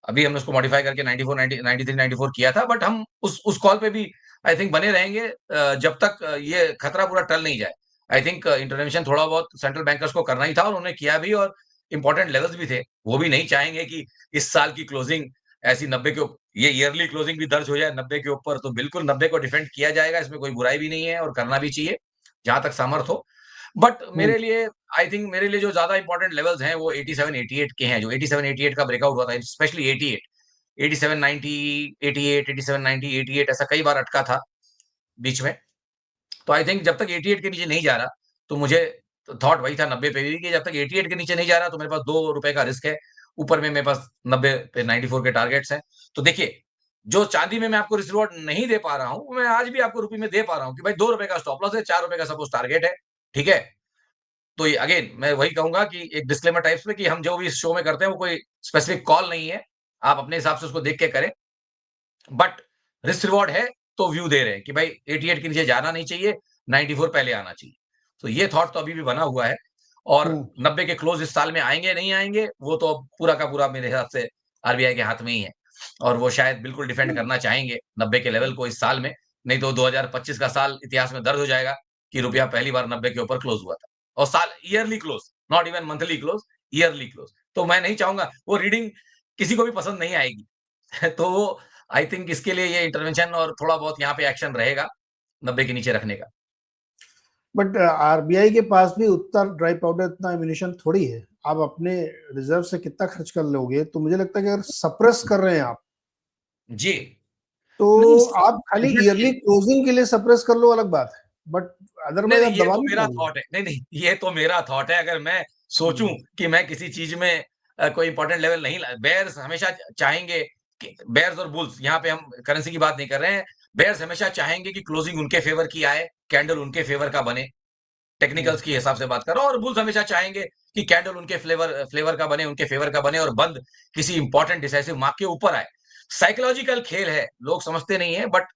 अभी हमने उसको मॉडिफाई करके 94, 90, 93, 94 किया था, बट हम उस कॉल पे भी आई थिंक बने रहेंगे जब तक ये खतरा पूरा टल नहीं जाए। आई थिंक इंटरवेंशन थोड़ा बहुत सेंट्रल बैंकर्स को करना ही था और उन्होंने किया भी और इम्पोर्टेंट लेवल्स भी थे। वो भी नहीं चाहेंगे कि इस साल की क्लोजिंग ऐसी 90 के ये ईयरली क्लोजिंग भी दर्ज हो जाए 90 के ऊपर, तो बिल्कुल 90 को डिफेंड किया जाएगा, इसमें कोई बुराई भी नहीं है और करना भी चाहिए, जहाँ तक सामर्थ हो। बट हुँ, मेरे लिए आई थिंक मेरे लिए जो ज़्यादा इम्पोर्टेंट लेवल्स हैं, वो 87-88 के हैं, जो 87-88 का ब्रेकआउट हुआ था, स्पेशली 88, 87-90, 88, 87-90, 88 ऐसा कई बार अटका था बीच में। तो आई थिंक जब तक 88 के नीचे नहीं जा रहा, तो मुझे थॉट वही था 90 पे भी कि जब तक 88 के नीचे नहीं जा रहा, तो मेरे पास ₹2 का रिस्क है। ऊपर में मेरे पास 90 पे 94 के टारगेट्स हैं। तो देखिए, जो चाँदी में मैं आपको रिस्क रिवॉर्ड नहीं दे पा रहा हूँ, मैं आज भी आपको रुपए में दे पा रहा हूँ कि भाई ₹2 का स्टॉप लॉस है, ₹4 का सपोज़ टारगेट है, ठीक है? तो ये अगेन मैं वही कहूँगा कि एक डिस्क्लेमर टाइप्स में कि हम जो भी इस शो में करते हैं, वो कोई स्पेसिफिक कॉल नहीं है। आप अपने हिसाब से उसको देख के करें। बट रिस्क रिवॉर्ड है तो व्यू दे रहे हैं कि भाई 88 के नीचे जाना नहीं चाहिए, 94 पहले आना चाहिए। तो ये थॉट तो अभी भी बना हुआ है और हम्म। 90 के क्लोज इस साल में आएँगे, नहीं आएँगे, वो तो अब पूरा का पूरा मेरे हिसाब से आरबीआई के हाथ में ही है। और वो शायद बिल्कुल डिफेंड करना चाहेंगे 90 के लेवल को इस साल में, नहीं तो 2025 का साल इतिहास में दर्ज हो जाएगा कि रुपया पहली बार 90 के ऊपर क्लोज हुआ था। और साल yearly close, not even monthly close, yearly close. तो मैं नहीं चाहूँगा वो रीडिंग किसी को भी पसंद नहीं आएगी। तो आई थिंक इसके लिए ये इंटरवेंशन और थोड़ा बहुत यहाँ पे एक्शन रहेगा 90 के नीचे रखने का। बट आरबीआई के पास भी उतना ड्राई पाउडर, इतना एम्यूनिशन थोड़ी है। आप अपने रिजर्व से कितना खर्च कर लोगे? तो मुझे लगता है कि अगर सप्रेस कर रहे हैं आप, जी। तो नहीं आप खाली एग्ज़ैक्टली। ईयरली क्लोजिंग के लिए सप्रेस कर लो, अलग बात है, बट नहीं, अदरवाइज नहीं आप ये दबा तो नहीं मेरा पाओगे। थॉट है। नहीं, नहीं ये तो मेरा थॉट है अगर मैं सोचूँ हम्म। कि मैं किसी चीज़ में कोई इंपॉर्टेंट लेवल नहीं ला बेयर्स हमेशा चाहेंगे कि बेयर्स और बुल्स यहाँ पे हम करेंसी की बात नहीं कर रहे हैं। बेयर्स हमेशा चाहेंगे कि क्लोजिंग उनके फेवर की आए, कैंडल उनके फेवर का बने। हम्म। टेक्निकल्स के हिसाब से बात कर रहा हूँ और बुल्स हमेशा चाहेंगे कि कैंडल उनके फ्लेवर का बने, उनके फेवर का बने और बंद किसी इंपॉर्टेंट डिसाइसिव मार्क के ऊपर आए। साइकोलॉजिकल खेल है, लोग समझते नहीं है बट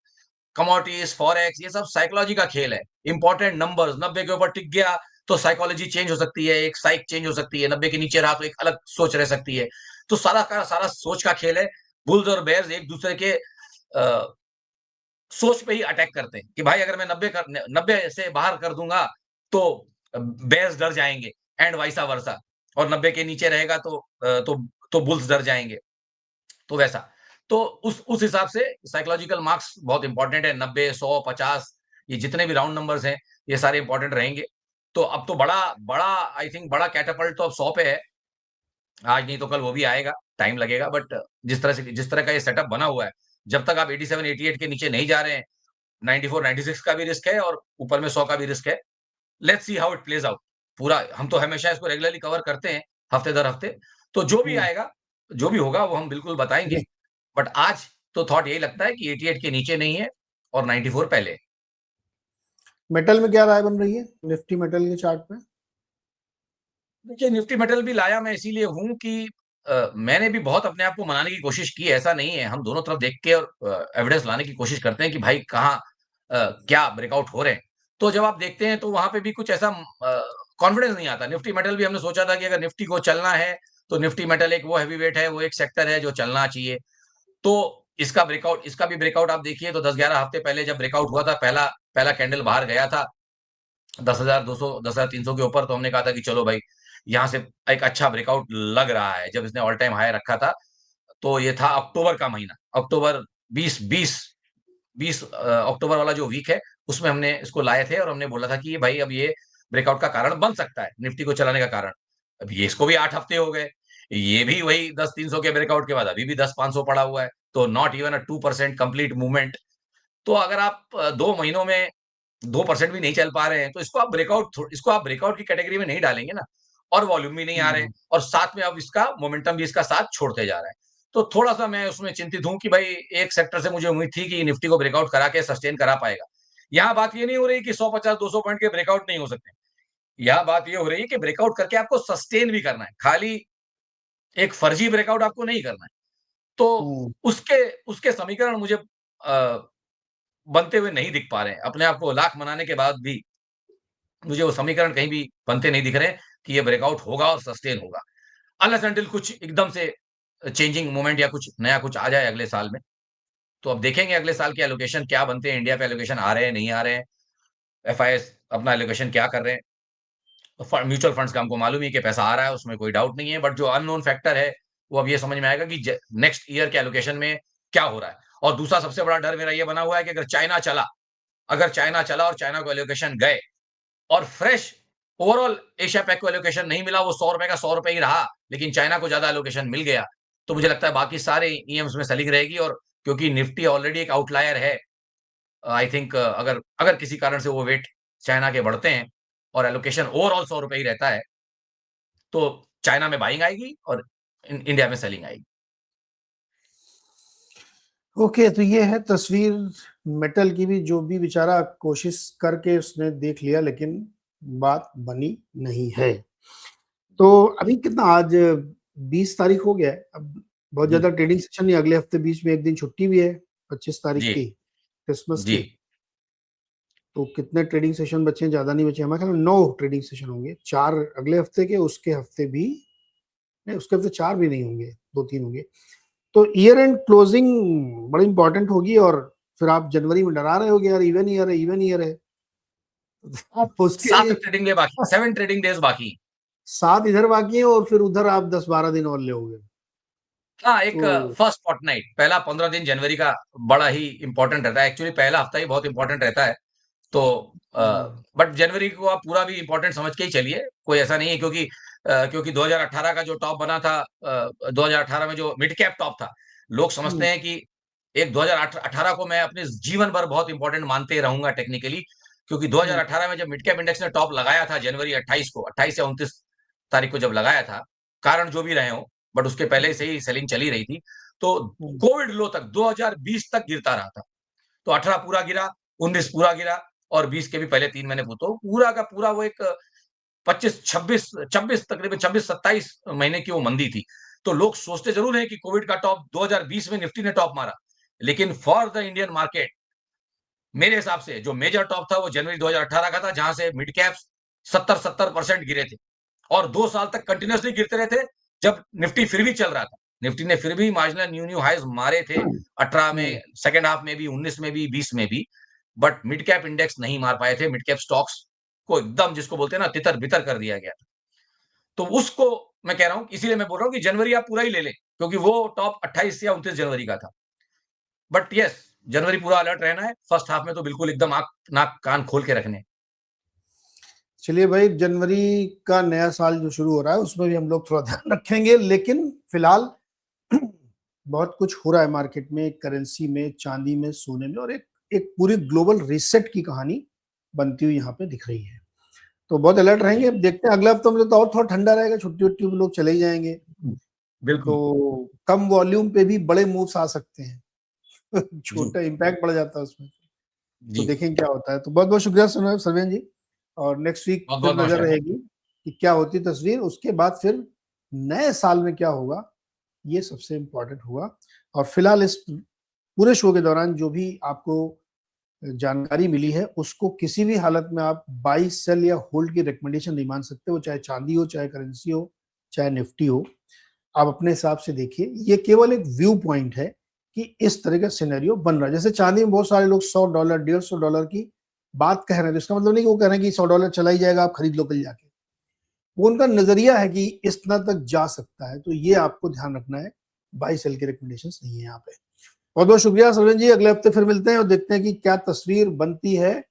कमोडिटीज, फॉरेक्स ये सब साइकोलॉजी का खेल है। इंपॉर्टेंट नंबर्स 90 के ऊपर टिक गया तो साइकोलॉजी चेंज हो सकती है, एक साइक चेंज हो सकती है, 90 के नीचे रहा तो एक अलग सोच रह सकती है। तो सारा का सारा सोच का खेल है। बुल्स और बेयर्स एक दूसरे के सोच पे ही अटैक करते हैं कि भाई अगर मैं 90 से बाहर कर दूँगा तो बेयर्स डर जाएँगे एंड वाइसा वर्सा और 90 के नीचे रहेगा तो बुल्स डर जाएँगे। तो वैसा। तो उस हिसाब से साइकोलॉजिकल मार्क्स बहुत इम्पोर्टेंट है 90, 100, 50 ये जितने भी राउंड नंबर्स हैं, ये सारे इम्पोर्टेंट रहेंगे। तो अब तो बड़ा बड़ा आई थिंक बड़ा कैटापल्ट तो अब 100 पे है। आज नहीं तो कल वो भी आएगा, टाइम लगेगा बट जिस तरह का ये सेटअप बना हुआ है, जब तक आप 87, 88 के नीचे नहीं जा रहे हैं, 94, 96 का भी रिस्क है और ऊपर में 100 का भी रिस्क है। Let's see how it plays out. पूरा हम तो हमेशा इसको रेगुलरली कवर करते हैं, हफ्ते दर हफ्ते। तो जो भी हम्म। आएगा, जो भी होगा वो हम बिल्कुल बताएँगे। जी। बट आज तो थॉट यही लगता है कि 88 के नीचे नहीं है और 94 पहले है। मेटल में क्या राय बन रही है निफ्टी मेटल के चार्ट पे? देखिए निफ्टी मेटल भी लाया मैं इसीलिए हूँ कि मैंने भी बहुत अपने आप को मनाने की कोशिश की है, ऐसा नहीं है। हम दोनों तरफ देख के और एविडेंस लाने की कोशिश करते हैं कि भाई कहाँ क्या ब्रेकआउट हो रहे हैं। तो जब आप देखते हैं तो वहाँ पे भी कुछ ऐसा कॉन्फिडेंस नहीं आता। निफ्टी मेटल भी हमने सोचा था कि अगर निफ्टी को चलना है, तो निफ्टी मेटल एक वो हेवीवेट है, वो एक सेक्टर है जो चलना चाहिए। तो इसका भी ब्रेकआउट आप देखिए तो 10-11 हफ्ते पहले जब ब्रेकआउट हुआ था, पहला पहला कैंडल बाहर गया था 10,200 10,300 के ऊपर तो हमने कहा था कि चलो भाई, यहाँ से एक अच्छा ब्रेकआउट लग रहा है। जब इसने ऑल टाइम हाई रखा था, तो ये था अक्टूबर का महीना। अक्टूबर 20 अक्टूबर वाला जो वीक है, उसमें हमने इसको लाए थे और हमने बोला था कि ये भाई अब ये ब्रेकआउट का कारण बन सकता है, निफ्टी को चलाने का कारण। अब ये इसको भी 8 हफ्ते हो गए। ये भी वही 10,300 के ब्रेकआउट के बाद अभी भी 10,500 पड़ा हुआ है। तो not even a 2% complete movement. तो अगर आप 2 महीनों में 2% भी नहीं चल पा रहे हैं, तो इसको आप ब्रेकआउट की कैटेगरी में नहीं डालेंगे ना और वॉल्यूम भी नहीं आ रहे हैं हम्म। और साथ में अब इसका मोमेंटम भी इसका साथ छोड़ते जा रहा है। तो थोड़ा-सा मैं उसमें चिंतित हूँ कि भाई एक सेक्टर से मुझे उम्मीद थी कि निफ्टी को ब्रेकआउट करा के सस्टेन करा पाएगा। यहाँ बात ये नहीं हो रही कि 150-200 पॉइंट के ब्रेकआउट नहीं हो सकते। यहाँ बात ये हो रही है कि ब्रेकआउट करके आपको सस्टेन भी करना है। खाली एक फर्जी ब्रेकआउट आपको नहीं करना है। तो हम्म। उसके उसके समीकरण मुझे बनते हुए नहीं दिख पा रहे हैं। अपने आप को लाख मनाने के बाद भी मुझे वो समीकरण कहीं भी बनते नहीं दिख रहे हैं कि ये ब्रेकआउट होगा और सस्टेन होगा। अनलेस अंटिल कुछ एकदम से चेंजिंग मोमेंट या कुछ नया कुछ आ जाए अगले साल में। तो अब देखेंगे अगले साल के एलोकेशन क्या बनते हैं, इंडिया पे एलोकेशन आ रहे हैं, नहीं आ रहे हैं। एफआईआईस अपना एलोकेशन क्या कर रहे हैं। म्यूचुअल फंड्स का हमको मालूम ही है कि पैसा आ रहा है, उसमें कोई डाउट नहीं है। बट जो अननोन फैक्टर है, वो अब ये समझ में आएगा कि नेक्स्ट ईयर के एलोकेशन में क्या हो रहा है। और दूसरा सबसे बड़ा डर मेरा ये बना हुआ है कि अगर चाइना चला और चाइना को एलोकेशन गए और फ्रेश ओवरऑल एशिया पैक को एलोकेशन नहीं मिला, वो ₹100 का ₹100 ही रहा, लेकिन चाइना को ज़्यादा एलोकेशन मिल गया, तो मुझे लगता है बाकी सारे ईएम्स में सेलिंग रहेगी और क्योंकि निफ्टी ऑलरेडी एक आउटलायर है, आई थिंक अगर किसी कारण से वो वेट चाइना के बढ़ते हैं और एलोकेशन ओवरऑल ₹100 ही रहता है, तो चाइना में बाइंग आएगी और इंडिया में सेलिंग आएगी। ओके, तो ये है तस्वीर मेटल की भी, जो भी बेचारा कोशिश करके उसने देख लिया, लेकिन बात बनी नहीं है। तो अभी कितना, आज 20 तारीख हो गया है। अब बहुत जी, ज़्यादा ट्रेडिंग सेशन नहीं, अगले हफ्ते बीच में एक दिन छुट्टी भी है, 25 तारीख जी, की, क्रिसमस जी। की। तो कितने ट्रेडिंग सेशन बचे हैं? ज़्यादा नहीं बचे, हमारे ख्याल में 9 ट्रेडिंग सेशन होंगे, 4 अगले हफ्ते के, उसके हफ्ते भी नहीं, उसके हफ्ते 4 भी नहीं होंगे, 2-3 होंगे। तो ईयर एंड क्लोजिंग बड़ी इंपॉर्टेंट होगी, और फिर आप जनवरी में डरा रहे होगे यार, इवन ईयर है, इवन ईयर है। अब उसके 7 लिए ट्रेडिंग डे बाकी 7 ट्रेडिंग डेज़ बाकी हैं। 7 इधर बाकी है, और फिर उधर आप 10-12 दिन और लोगे। हाँ, एक तो फर्स्ट फोर्टनाइट पहला 15 दिन जनवरी का बड़ा ही इम्पोर्टेंट रहता है। एक्चुअली पहला हफ्ता ही बहुत इम्पोर्टेंट रहता है। तो अ, बट जनवरी को आप पूरा भी इम्पोर्टेंट समझ के ही चलिए, कोई ऐसा नहीं है क्योंकि 2018 का जो टॉप बना था 2018 में जो मिड कैप टॉप था, लोग समझते हैं कि एक 2018 को मैं अपने जीवन भर बहुत इम्पोर्टेंट मानते रहूँगा टेक्निकली, क्योंकि 2018 में जब मिड कैप इंडेक्स ने टॉप लगाया था जनवरी 28 को, 28 या 29 तारीख को जब लगाया था, कारण जो भी रहे हों, बट उसके पहले से ही सेलिंग चली रही थी, तो कोविड लो तक 2020 तक गिरता रहा था। तो 18 पूरा गिरा, 19 पूरा गिरा और 20 के भी पहले 3 महीने तो पूरा का पूरा वो एक 25-26 तकरीबन 26-27 महीने की वो मंदी थी। तो लोग सोचते ज़रूर हैं कि कोविड का टॉप 2020 में निफ्टी ने टॉप मारा, लेकिन फॉर द इंडियन मार्केट मेरे हिसाब से जो मेजर टॉप था वो जनवरी 2018 का था, जहाँ से मिड कैप्स 70% गिरे थे और 2 साल तक कंटीन्यूअसली गिरते रहे थे, जब निफ्टी फिर भी चल रहा था। निफ्टी ने फिर भी मार्जिनल न्यू हाइज़ मारे थे 18 में, सेकंड हाफ में भी, 19 में भी, 20 में भी, बट मिड कैप इंडेक्स नहीं मार पाए थे। मिड कैप स्टॉक्स को एकदम जिसको बोलते हैं ना तितर-बितर कर दिया गया था। तो उसको मैं कह रहा हूँ, इसीलिए मैं बोल रहा हूँ कि जनवरी आप पूरा ही ले लें, क्योंकि वो टॉप 28 या 29 जनवरी का था। बट येस, जनवरी पूरा अलर्ट रहना है, फर्स्ट हाफ में तो बिल्कुल एकदम आँख, नाक, कान खोल के रखने हैं। चलिए भाई, जनवरी का नया साल जो शुरू हो रहा है उसमें भी हम लोग थोड़ा ध्यान रखेंगे, लेकिन फिलहाल बहुत कुछ हो रहा है मार्केट में, करेंसी में, चांदी में, सोने में, और एक एक पूरी ग्लोबल रीसेट की कहानी बनती हुई यहाँ पे दिख रही है। तो बहुत अलर्ट रहेंगे। जी। अब देखते हैं, अगले हफ्ते में तो और थोड़ा ठंडा रहेगा, छुट्टी वुट्टी में लोग चले ही जाएंगे, बिल्कुल। तो कम वॉल्यूम पे भी बड़े मूव्स आ सकते हैं। जी, छोटा इम्पैक्ट बढ़ जाता है उसमें। तो जी। देखें क्या होता है। तो बहुत बहुत शुक्रिया सरवेन जी, और नेक्स्ट वीक फिर बहुत-बहुत नजर नमस्कार। रहेगी कि क्या होती तस्वीर, उसके बाद फिर नए साल में क्या होगा, ये सबसे इम्पोर्टेंट होगा। और फिलहाल इस पूरे शो के दौरान जो भी आपको जानकारी मिली है, उसको किसी भी हालत में आप बाई, सेल या होल्ड की रिकमेंडेशन नहीं मान सकते हो, चाहे चांदी हो, चाहे करेंसी हो, चाहे निफ्टी हो। आप अपने हिसाब से देखिए, ये केवल एक व्यू पॉइंट है कि इस तरह का सिनेरियो बन रहा है। जैसे चांदी में बहुत सारे लोग $100, $150 की बात कह रहे हैं, तो इसका मतलब नहीं कि वो कह रहे हैं कि $100 चला ही जाएगा, आप खरीद लो कल जाके। वो उनका नजरिया है कि इतना तक जा सकता है, तो ये आपको ध्यान रखना है। बाई सेल के रिकमेंडेशंस नहीं है यहाँ पे। बहुत बहुत शुक्रिया सरवीन जी, अगले हफ्ते फिर मिलते हैं और देखते हैं कि क्या तस्वीर बनती है।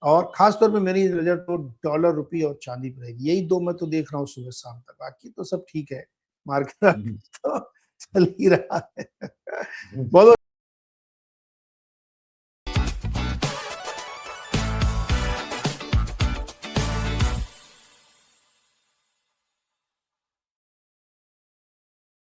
और खास तौर पे मेरी नजर तो डॉलर, रुपी और चांदी पर रहेगी। यही दो मैं तो देख रहा हूँ सुबह शाम तक, बाकी तो सब ठीक है। मार्केट जी, तो चल ही रहा है। जी। बहुत